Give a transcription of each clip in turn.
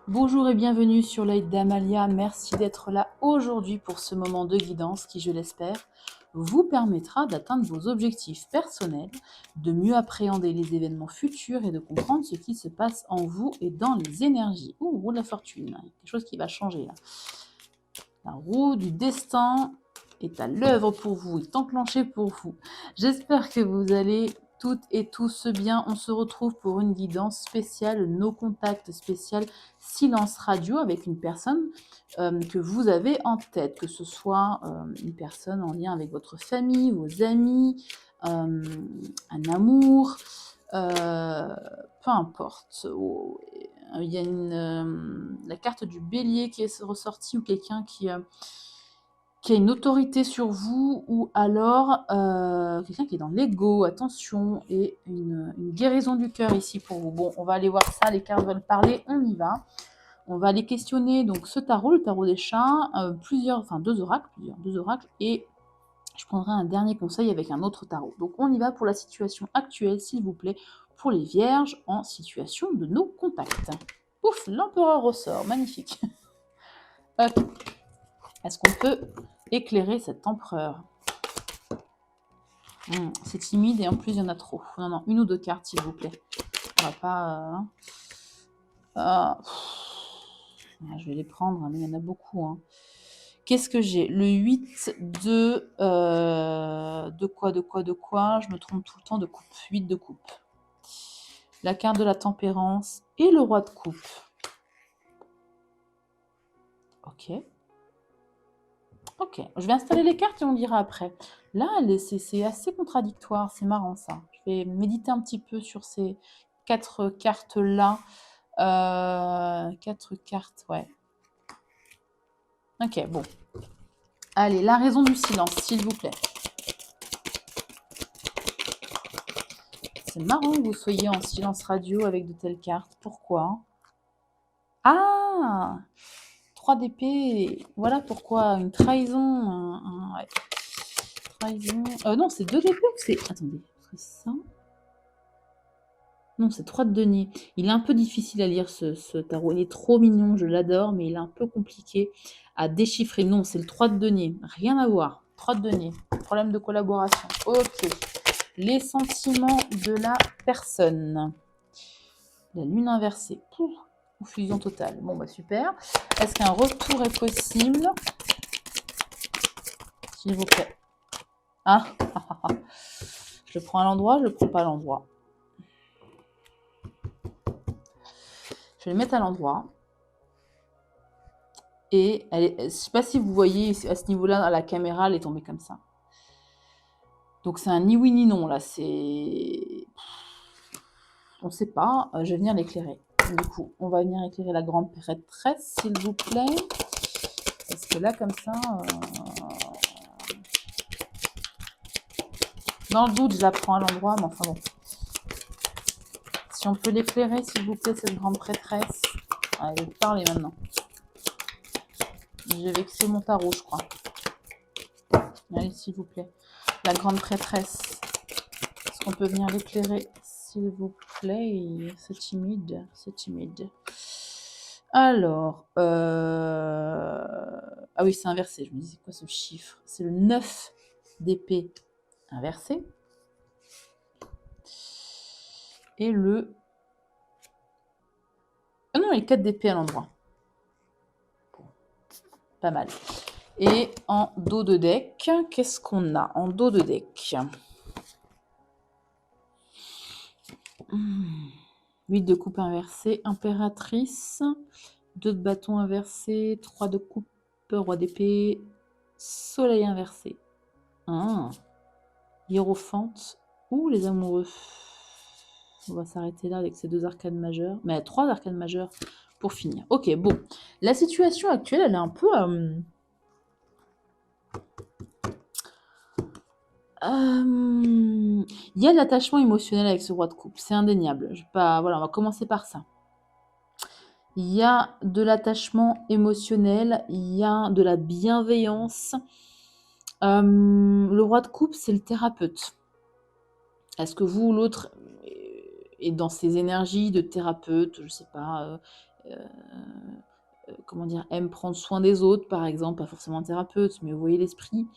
Bonjour et bienvenue sur l'œil d'Amalia. Merci d'être là aujourd'hui pour ce moment de guidance qui, je l'espère, vous permettra d'atteindre vos objectifs personnels, de mieux appréhender les événements futurs et de comprendre ce qui se passe en vous et dans les énergies. Ouh, roue de la fortune, il y a quelque chose qui va changer là. La roue du destin est à l'œuvre pour vous, est enclenchée pour vous. J'espère que vous allez toutes et tous bien. On se retrouve pour une guidance spéciale, nos contacts spécial silence radio avec une personne que vous avez en tête, que ce soit une personne en lien avec votre famille, vos amis, un amour, peu importe. Il y a la carte du bélier qui est ressortie, ou quelqu'un qui a une autorité sur vous, ou alors quelqu'un qui est dans l'ego, attention, et une guérison du cœur ici pour vous. Bon, on va aller voir ça, les cartes veulent parler, on y va. On va aller questionner donc ce tarot, le tarot des chats, deux oracles, et je prendrai un dernier conseil avec un autre tarot. Donc on y va pour la situation actuelle, s'il vous plaît, pour les vierges en situation de nos contacts. Ouf, l'empereur ressort, magnifique. Hop. Est-ce qu'on peut éclairer cet empereur? C'est timide et en plus il y en a trop. Non, une ou deux cartes s'il vous plaît. On va pas... je vais les prendre, mais il y en a beaucoup. Qu'est-ce que j'ai? Le 8 de... De quoi? Je me trompe tout le temps de coupe. 8 de coupe. La carte de la tempérance et le roi de coupe. Ok, je vais installer les cartes et on dira après. Là, c'est assez contradictoire, c'est marrant ça. Je vais méditer un petit peu sur ces 4 cartes-là. 4 cartes, ouais. Ok, bon. Allez, la raison du silence, s'il vous plaît. C'est marrant que vous soyez en silence radio avec de telles cartes. Pourquoi? Ah, 3 d'épée. Voilà pourquoi. Une trahison. Ouais. Trahison. Non, c'est 2 d'épée ou c'est... Attendez, c'est ça? Non, c'est 3 de denier. Il est un peu difficile à lire ce tarot. Il est trop mignon, je l'adore, mais il est un peu compliqué à déchiffrer. Non, c'est le 3 de denier. Rien à voir. 3 de denier. Problème de collaboration. Ok. Les sentiments de la personne. La lune inversée. Pouf, confusion totale. Bon, bah super. Est-ce qu'un retour est possible? S'il vous plaît. Ah, je le prends à l'endroit, je le prends pas à l'endroit. Je vais le mettre à l'endroit. Et je ne sais pas si vous voyez à ce niveau-là, à la caméra, elle est tombée comme ça. Donc c'est un ni oui ni non, là. C'est... On ne sait pas. Je vais venir l'éclairer. Du coup, on va venir éclairer la grande prêtresse, s'il vous plaît. Parce que là, comme ça... Dans le doute, je la prends à l'endroit, mais enfin bon. Si on peut l'éclairer, s'il vous plaît, cette grande prêtresse. Allez, je vais parler maintenant. J'ai vexé mon tarot, je crois. Allez, s'il vous plaît. La grande prêtresse. Est-ce qu'on peut venir l'éclairer, s'il vous plaît? C'est timide, c'est timide. Alors, ah oui, c'est inversé. Je me disais, quoi ce chiffre? C'est le 9 d'épée inversé. Et le... Ah non, les 4 d'épée à l'endroit. Bon, pas mal. Et en dos de deck, qu'est-ce qu'on a en dos de deck? 8 de coupe inversée, impératrice, 2 de bâton inversé, 3 de coupe, roi d'épée, soleil inversé. Hiérophante ou les amoureux. On va s'arrêter là avec ces 2 arcanes majeures. Mais 3 arcanes majeures pour finir. Ok, bon. La situation actuelle, elle est un peu... Il y a de l'attachement émotionnel avec ce roi de coupe. C'est indéniable. Voilà, on va commencer par ça. Il y a de l'attachement émotionnel. Il y a de la bienveillance. Le roi de coupe, c'est le thérapeute. Est-ce que vous ou l'autre est dans ces énergies de thérapeute, je sais pas, comment dire, aime prendre soin des autres, par exemple, pas forcément un thérapeute, mais vous voyez l'esprit,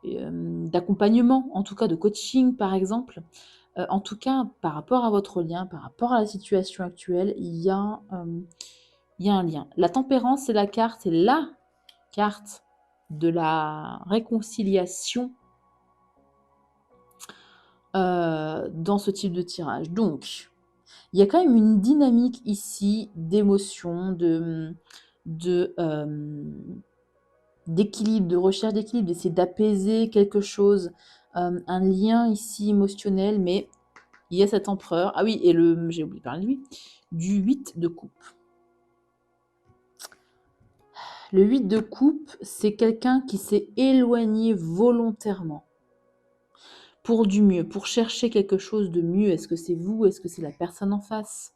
d'accompagnement, en tout cas de coaching, par exemple. En tout cas, par rapport à votre lien, par rapport à la situation actuelle, il y a un lien. La tempérance, c'est la carte de la réconciliation dans ce type de tirage. Donc, il y a quand même une dynamique ici d'émotion, d'équilibre, de recherche d'équilibre, d'essayer d'apaiser quelque chose, un lien ici émotionnel, mais il y a cet empereur. Ah oui, et j'ai oublié de parler de lui, du 8 de coupe. Le 8 de coupe, c'est quelqu'un qui s'est éloigné volontairement pour du mieux, pour chercher quelque chose de mieux. Est-ce que c'est vous? Est-ce que c'est la personne en face?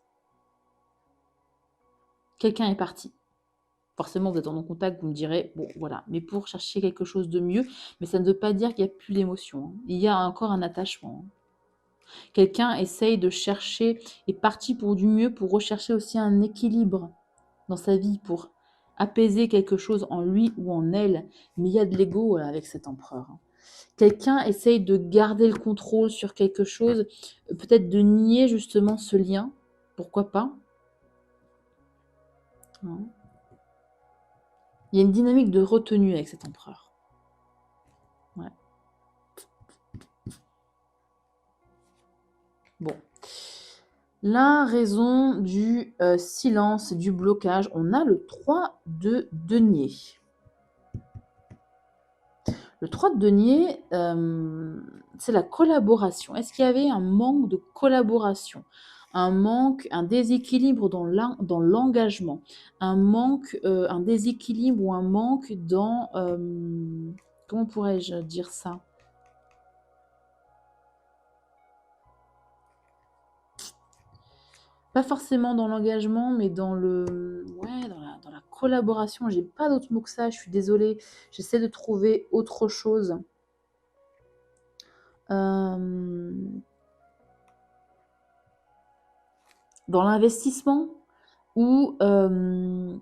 Quelqu'un est parti. Forcément, vous êtes en contact, vous me direz, bon, voilà, mais pour chercher quelque chose de mieux, mais ça ne veut pas dire qu'il n'y a plus d'émotion. Hein. Il y a encore un attachement. Hein. Quelqu'un essaye de chercher, est parti pour du mieux, pour rechercher aussi un équilibre dans sa vie, pour apaiser quelque chose en lui ou en elle. Mais il y a de l'ego avec cet empereur. Hein. Quelqu'un essaye de garder le contrôle sur quelque chose, peut-être de nier justement ce lien, pourquoi pas. Hein. Il y a une dynamique de retenue avec cet empereur. Ouais. Bon. La raison du silence, du blocage, on a le 3 de denier. Le 3 de denier, c'est la collaboration. Est-ce qu'il y avait un manque de collaboration? Un déséquilibre dans l'engagement, un déséquilibre ou un manque dans, comment pourrais-je dire ça? Pas forcément dans l'engagement, mais dans dans la collaboration. J'ai pas d'autre mot que ça, je suis désolée. J'essaie de trouver autre chose. Dans l'investissement, où il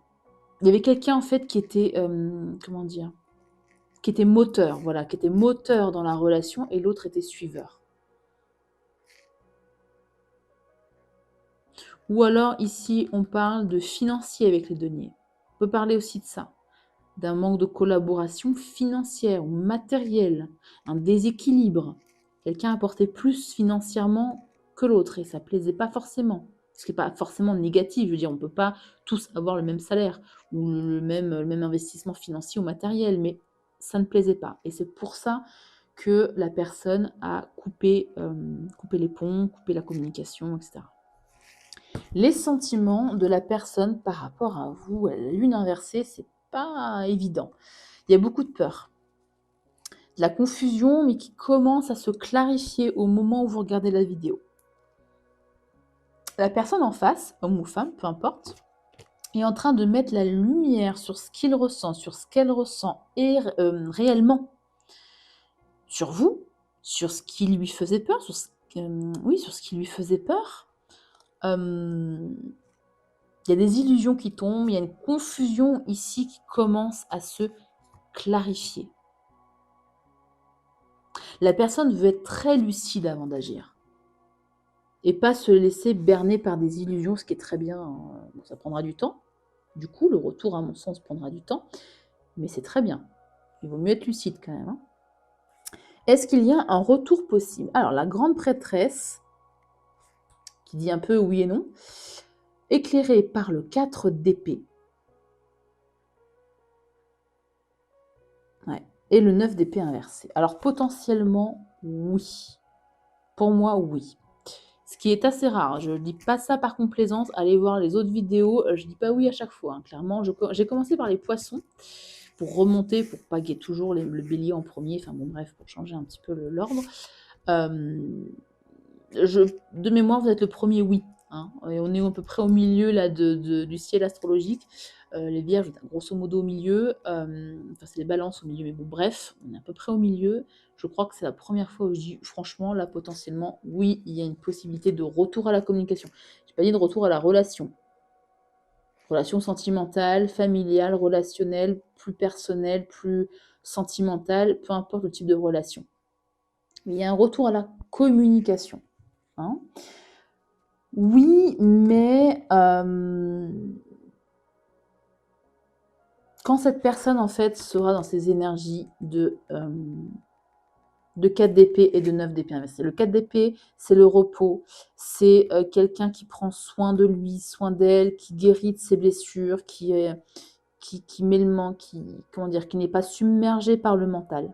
y avait quelqu'un en fait qui était, comment dire? Qui était moteur, voilà, qui était moteur dans la relation et l'autre était suiveur. Ou alors ici, on parle de financier avec les deniers. On peut parler aussi de ça, d'un manque de collaboration financière ou matérielle, un déséquilibre. Quelqu'un apportait plus financièrement que l'autre et ça ne plaisait pas forcément. Ce qui n'est pas forcément négatif, je veux dire, on ne peut pas tous avoir le même salaire ou le même investissement financier ou matériel, mais ça ne plaisait pas. Et c'est pour ça que la personne a coupé les ponts, coupé la communication, etc. Les sentiments de la personne par rapport à vous, la lune inversée, c'est pas évident. Il y a beaucoup de peur, de la confusion, mais qui commence à se clarifier au moment où vous regardez la vidéo. La personne en face, homme ou femme, peu importe, est en train de mettre la lumière sur ce qu'il ressent, sur ce qu'elle ressent et réellement sur vous, sur ce qui lui faisait peur, sur ce qui lui faisait peur. Il y a des illusions qui tombent, il y a une confusion ici qui commence à se clarifier. La personne veut être très lucide avant d'agir et pas se laisser berner par des illusions, ce qui est très bien. Bon, ça prendra du temps. Du coup, le retour, à mon sens, prendra du temps, mais c'est très bien. Il vaut mieux être lucide quand même. Hein. Est-ce qu'il y a un retour possible? Alors, la grande prêtresse, qui dit un peu oui et non, éclairée par le 4 d'épée. Ouais. Et le 9 d'épée inversé. Alors, potentiellement, oui. Pour moi, oui. Ce qui est assez rare. Je ne dis pas ça par complaisance. Allez voir les autres vidéos. Je ne dis pas oui à chaque fois. Hein. Clairement, j'ai commencé par les poissons pour remonter, pour pas qu'il y ait toujours le bélier en premier. Enfin bon, bref, pour changer un petit peu l'ordre. De mémoire, vous êtes le premier oui. Hein. Et on est à peu près au milieu là, du ciel astrologique. Les vierges, grosso modo au milieu. Enfin, c'est les balances au milieu. Mais bon, bref, on est à peu près au milieu. Je crois que c'est la première fois où je dis, franchement, là, potentiellement, oui, il y a une possibilité de retour à la communication. Je n'ai pas dit de retour à la relation. Relation sentimentale, familiale, relationnelle, plus personnelle, plus sentimentale, peu importe le type de relation. Mais il y a un retour à la communication. Hein. Oui, mais quand cette personne, en fait, sera dans ses énergies de 4 d'épée et de 9 d'épée inversée. Le 4 d'épée, c'est le repos, c'est quelqu'un qui prend soin de lui, soin d'elle, qui guérit de ses blessures, qui met le manque, qui n'est pas submergé par le mental.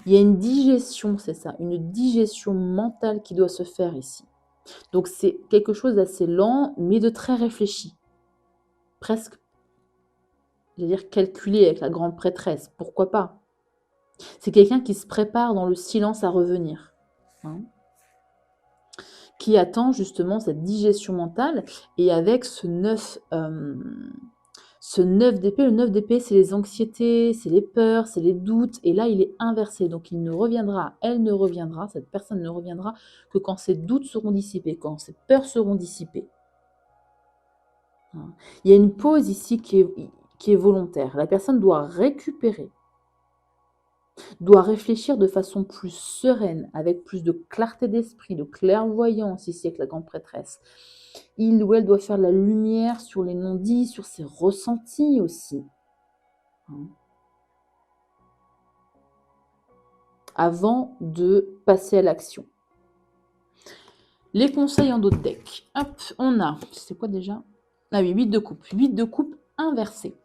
Il y a une digestion, c'est ça, une digestion mentale qui doit se faire ici. Donc c'est quelque chose d'assez lent, mais de très réfléchi. Presque, je veux dire, calculé avec la grande prêtresse, pourquoi pas. C'est quelqu'un qui se prépare dans le silence à revenir. Hein, qui attend justement cette digestion mentale, et avec ce 9 d'épée, le 9 d'épée, c'est les anxiétés, c'est les peurs, c'est les doutes, et là, il est inversé, donc il ne reviendra, elle ne reviendra, cette personne ne reviendra que quand ses doutes seront dissipés, quand ses peurs seront dissipées. Hein. Il y a une pause ici qui est volontaire. La personne doit récupérer, doit réfléchir de façon plus sereine, avec plus de clarté d'esprit, de clairvoyance ici avec la grande prêtresse. Il ou elle doit faire la lumière sur les non-dits, sur ses ressentis aussi. Hein. Avant de passer à l'action. Les conseils en dos de deck. Hop, on a, c'est quoi déjà? Ah oui, 8 de coupe. 8 de coupe inversé.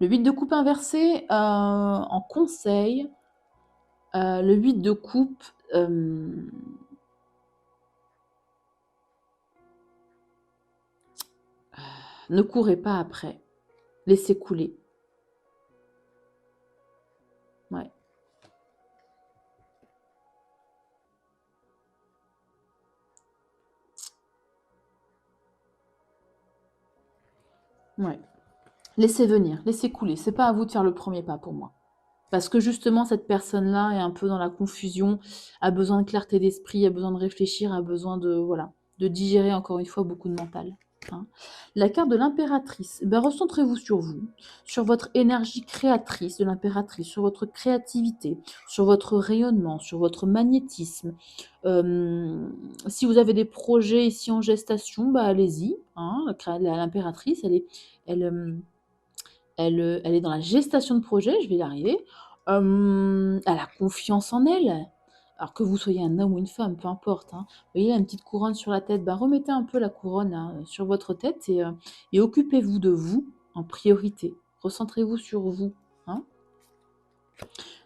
Le 8 de coupe inversé, en conseil, le 8 de coupe, ne courez pas après. Laissez couler. Ouais. Ouais. Laissez venir, laissez couler. C'est pas à vous de faire le premier pas pour moi. Parce que justement, cette personne-là est un peu dans la confusion, a besoin de clarté d'esprit, a besoin de réfléchir, a besoin de digérer encore une fois beaucoup de mental. Hein. La carte de l'impératrice, recentrez-vous sur vous, sur votre énergie créatrice de l'impératrice, sur votre créativité, sur votre rayonnement, sur votre magnétisme. Si vous avez des projets ici en gestation, allez-y. Hein. L'impératrice, elle est dans la gestation de projet, je vais y arriver. Elle a confiance en elle. Alors que vous soyez un homme ou une femme, peu importe. Hein. Vous voyez, une petite couronne sur la tête. Remettez un peu la couronne sur votre tête et occupez-vous de vous en priorité. Recentrez-vous sur vous. Hein.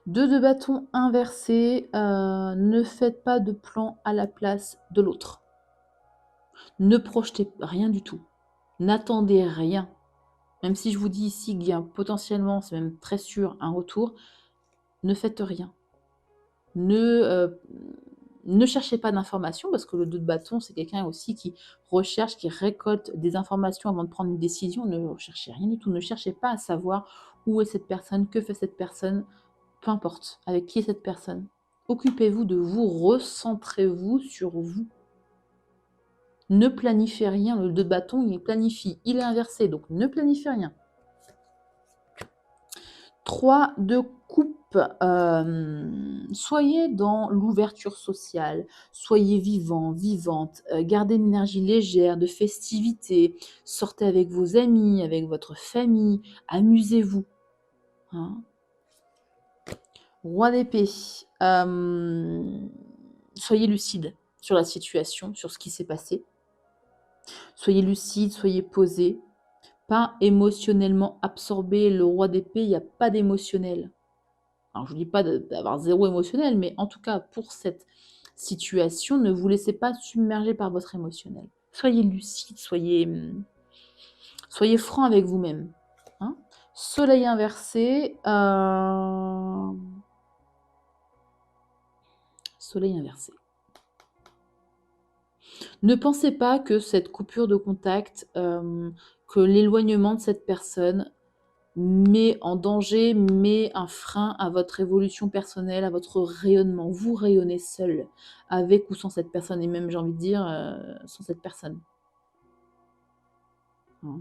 2 de bâton inversé. Ne faites pas de plan à la place de l'autre. Ne projetez rien du tout. N'attendez rien. Même si je vous dis ici qu'il y a potentiellement, c'est même très sûr, un retour, ne faites rien. Ne cherchez pas d'informations, parce que le 2 de bâton, c'est quelqu'un aussi qui recherche, qui récolte des informations avant de prendre une décision. Ne recherchez rien du tout. Ne cherchez pas à savoir où est cette personne, que fait cette personne, peu importe, avec qui est cette personne. Occupez-vous de vous, recentrez-vous sur vous. Ne planifiez rien. Le 2 de bâton, il planifie. Il est inversé, donc ne planifiez rien. 3 de coupe, soyez dans l'ouverture sociale, soyez vivant, vivante, gardez une énergie légère, de festivité, sortez avec vos amis, avec votre famille, amusez-vous. Hein. Roi d'épée, soyez lucide sur la situation, sur ce qui s'est passé. Soyez lucide, soyez posé, pas émotionnellement absorbé. Le roi d'épée, il n'y a pas d'émotionnel. Alors, je ne dis pas d'avoir zéro émotionnel, mais en tout cas, pour cette situation, ne vous laissez pas submerger par votre émotionnel. Soyez lucide, soyez franc avec vous-même. Hein. Soleil inversé. Soleil inversé. Ne pensez pas que cette coupure de contact, que l'éloignement de cette personne met en danger, met un frein à votre évolution personnelle, à votre rayonnement. Vous rayonnez seul, avec ou sans cette personne, et même j'ai envie de dire sans cette personne. Hein.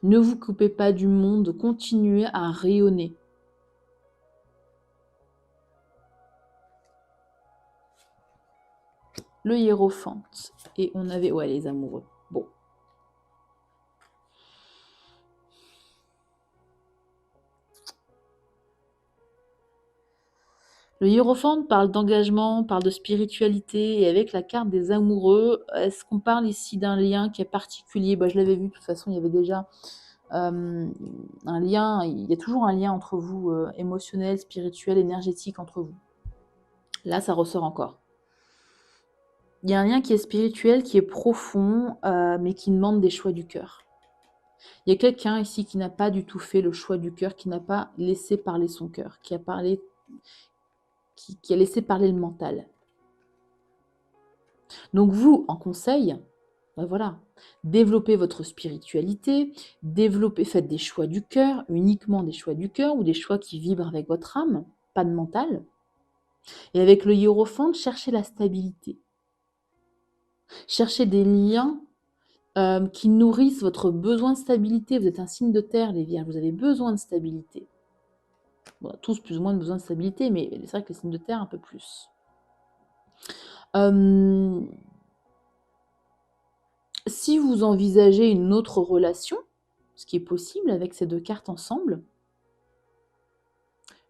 Ne vous coupez pas du monde, continuez à rayonner. Le hiérophante. Et on avait... Ouais, les amoureux. Bon. Le hiérophante parle d'engagement, parle de spiritualité, et avec la carte des amoureux, est-ce qu'on parle ici d'un lien qui est particulier? Je l'avais vu, de toute façon, il y avait déjà un lien, il y a toujours un lien entre vous, émotionnel, spirituel, énergétique entre vous. Là, ça ressort encore. Il y a un lien qui est spirituel, qui est profond, mais qui demande des choix du cœur. Il y a quelqu'un ici qui n'a pas du tout fait le choix du cœur, qui n'a pas laissé parler son cœur, qui a laissé parler le mental. Donc vous, en conseil, voilà, développez votre spiritualité, faites des choix du cœur, uniquement des choix du cœur ou des choix qui vibrent avec votre âme, pas de mental. Et avec le hiérophante, cherchez la stabilité. Cherchez des liens qui nourrissent votre besoin de stabilité. Vous êtes un signe de terre, les Vierges, vous avez besoin de stabilité. On a tous plus ou moins besoin de stabilité, mais c'est vrai que les signes de terre, un peu plus. Si vous envisagez une autre relation, ce qui est possible avec ces deux cartes ensemble,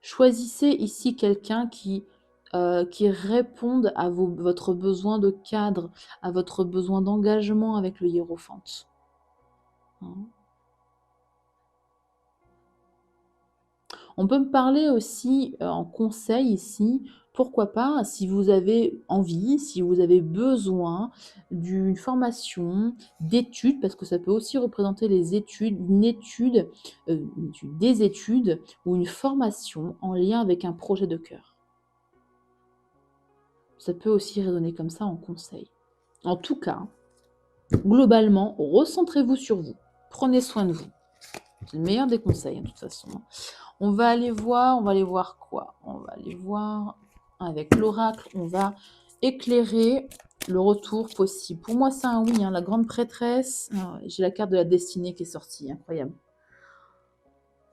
choisissez ici quelqu'un qui réponde à votre besoin de cadre, à votre besoin d'engagement avec le hiérophante. Hein. On peut me parler aussi en conseil ici, pourquoi pas, si vous avez envie, si vous avez besoin d'une formation, d'études, parce que ça peut aussi représenter les études, des études ou une formation en lien avec un projet de cœur. Ça peut aussi résonner comme ça en conseil. En tout cas, globalement, recentrez-vous sur vous. Prenez soin de vous. C'est le meilleur des conseils, de toute façon. On va aller voir quoi? On va aller voir avec l'oracle, on va éclairer le retour possible. Pour moi, c'est un oui, hein, la grande prêtresse. J'ai la carte de la destinée qui est sortie, incroyable.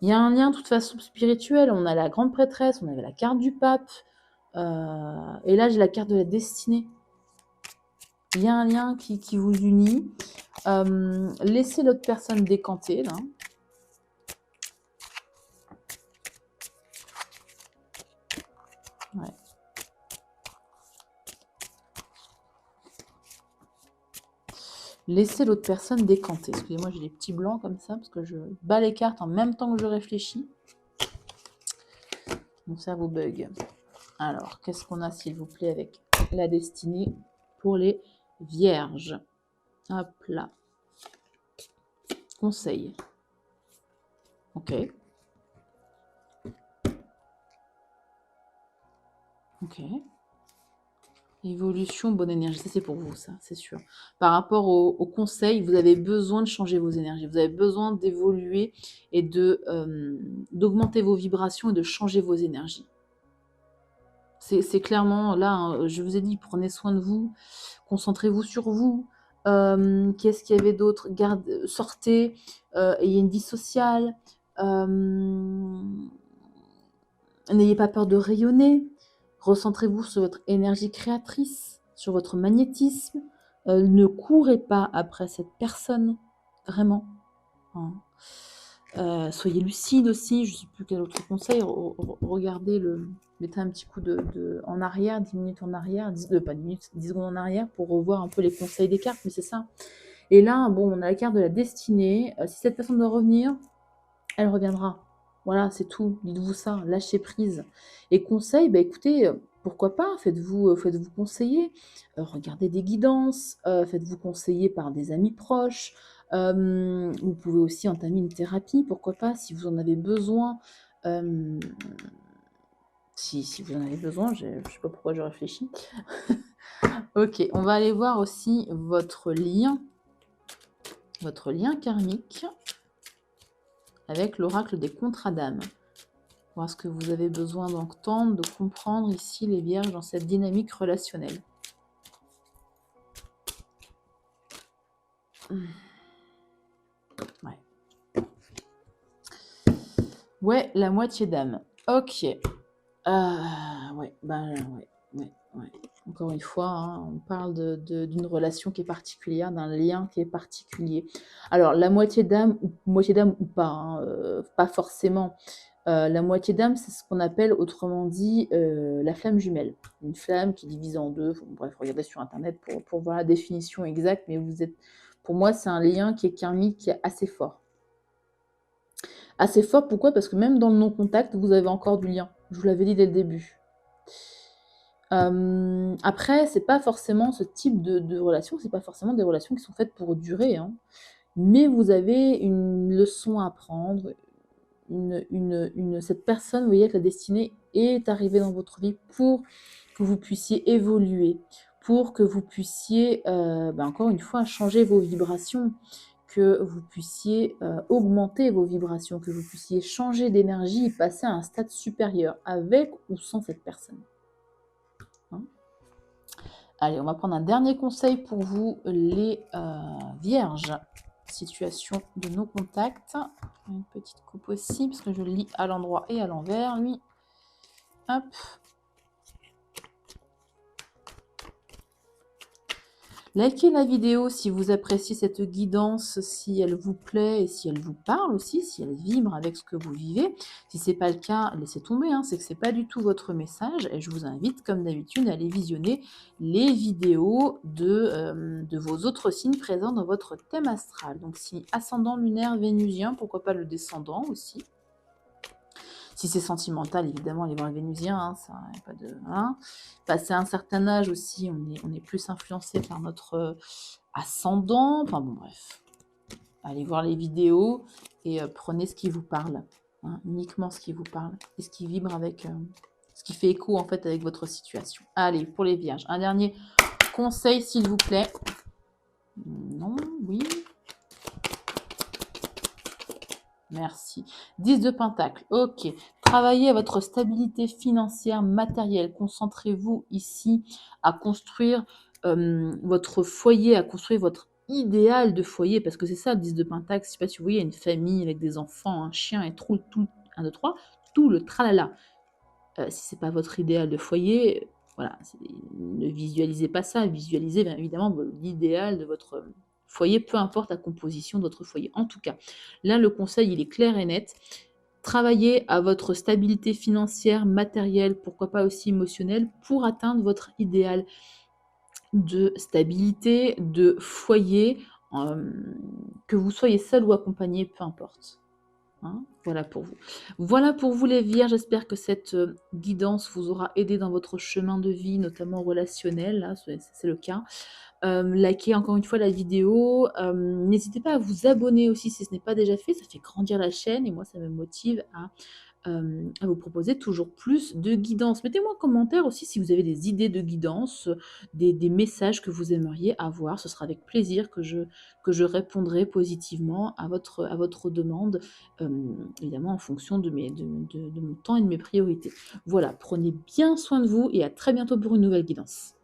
Il y a un lien de toute façon spirituel. On a la grande prêtresse, on avait la carte du pape. Et là, j'ai la carte de la destinée. Il y a un lien qui vous unit. Laissez l'autre personne décanter, là. Ouais. Laissez l'autre personne décanter. Excusez-moi, j'ai des petits blancs comme ça, parce que je bats les cartes en même temps que je réfléchis. Mon cerveau bug. Alors, qu'est-ce qu'on a, s'il vous plaît, avec la destinée pour les vierges? Hop là. Conseil. Ok. Ok. Évolution, bonne énergie. Ça, c'est pour vous, ça, c'est sûr. Par rapport au conseil, vous avez besoin de changer vos énergies. Vous avez besoin d'évoluer et d'augmenter vos vibrations et de changer vos énergies. C'est clairement, là, hein, je vous ai dit, prenez soin de vous, concentrez-vous sur vous. Qu'est-ce qu'il y avait d'autre? Sortez, ayez une vie sociale. N'ayez pas peur de rayonner. Recentrez-vous sur votre énergie créatrice, sur votre magnétisme. Ne courez pas après cette personne, vraiment. Hein. Soyez lucide aussi, je ne sais plus quel autre conseil. Regardez mettez un petit coup en arrière, 10 minutes en arrière, pas 10 minutes, 10 secondes en arrière pour revoir un peu les conseils des cartes, mais c'est ça. Et là, bon, on a la carte de la destinée. Si cette personne doit revenir, elle reviendra. Voilà, c'est tout. Dites-vous ça, lâchez prise. Et conseil, écoutez, pourquoi pas, faites-vous conseiller. Regardez des guidances, faites-vous conseiller par des amis proches. Vous pouvez aussi entamer une thérapie, pourquoi pas, si vous en avez besoin. Si vous en avez besoin, je ne sais pas pourquoi je réfléchis. Ok, on va aller voir aussi votre lien karmique avec l'oracle des contrats d'âme. Voir ce que vous avez besoin d'entendre, de comprendre ici les vierges dans cette dynamique relationnelle. Ouais, la moitié d'âme. Ok. Ouais, ouais. Encore une fois, hein, on parle d'une relation qui est particulière, d'un lien qui est particulier. Alors, la moitié d'âme ou pas, hein, pas forcément. La moitié d'âme, c'est ce qu'on appelle, autrement dit, la flamme jumelle. Une flamme qui divise en deux. Bref, regardez sur Internet pour voir la définition exacte, mais pour moi, c'est un lien qui est karmique, qui est assez fort. Assez fort, pourquoi? Parce que même dans le non-contact, vous avez encore du lien. Je vous l'avais dit dès le début. Après, c'est pas forcément ce type de relation, c'est pas forcément des relations qui sont faites pour durer, hein. Mais vous avez une leçon à apprendre, cette personne, vous voyez, que la destinée est arrivée dans votre vie pour que vous puissiez évoluer, pour que vous puissiez, encore une fois, changer vos vibrations, que vous puissiez augmenter vos vibrations, que vous puissiez changer d'énergie et passer à un stade supérieur, avec ou sans cette personne. Hein. Allez, on va prendre un dernier conseil pour vous, les vierges. Situation de non-contact. Une petite coupe aussi, parce que je le lis à l'endroit et à l'envers, lui. Hop. Likez la vidéo si vous appréciez cette guidance, si elle vous plaît et si elle vous parle aussi, si elle vibre avec ce que vous vivez. Si ce n'est pas le cas, laissez tomber, hein, c'est que ce n'est pas du tout votre message. Et je vous invite, comme d'habitude, à aller visionner les vidéos de vos autres signes présents dans votre thème astral. Donc, signe ascendant lunaire vénusien, pourquoi pas le descendant aussi. Si c'est sentimental, évidemment, allez voir le vénusien, hein, ça, y a pas de, hein. Passé un certain âge aussi, on est plus influencé par notre ascendant. Enfin bon, bref. Allez voir les vidéos et prenez ce qui vous parle. Hein, uniquement ce qui vous parle et ce qui vibre avec, ce qui fait écho en fait avec votre situation. Allez, pour les vierges, un dernier conseil s'il vous plaît. Non, oui. Merci. 10 de Pentacle. Ok. Travaillez à votre stabilité financière, matérielle. Concentrez-vous ici à construire votre foyer, à construire votre idéal de foyer, parce que c'est ça le 10 de Pentacle. Je ne sais pas si vous voyez, une famille avec des enfants, un chien et tout, 1, 2, 3, tout le tralala. Si ce n'est pas votre idéal de foyer, voilà, ne visualisez pas ça. Visualisez bien évidemment l'idéal de votre foyer, peu importe la composition de votre foyer. En tout cas, là, le conseil, il est clair et net. Travaillez à votre stabilité financière, matérielle, pourquoi pas aussi émotionnelle, pour atteindre votre idéal de stabilité, de foyer, que vous soyez seul ou accompagné, peu importe. Hein, voilà pour vous. Voilà pour vous les vierges, j'espère que cette guidance vous aura aidé dans votre chemin de vie, notamment relationnel, là, c'est le cas. Likez encore une fois la vidéo, n'hésitez pas à vous abonner aussi si ce n'est pas déjà fait, ça fait grandir la chaîne et moi ça me motive à vous proposer toujours plus de guidance. Mettez-moi en commentaire aussi si vous avez des idées de guidance, des messages que vous aimeriez avoir. Ce sera avec plaisir que je répondrai positivement à votre demande, évidemment en fonction de mon temps et de mes priorités. Voilà, prenez bien soin de vous et à très bientôt pour une nouvelle guidance.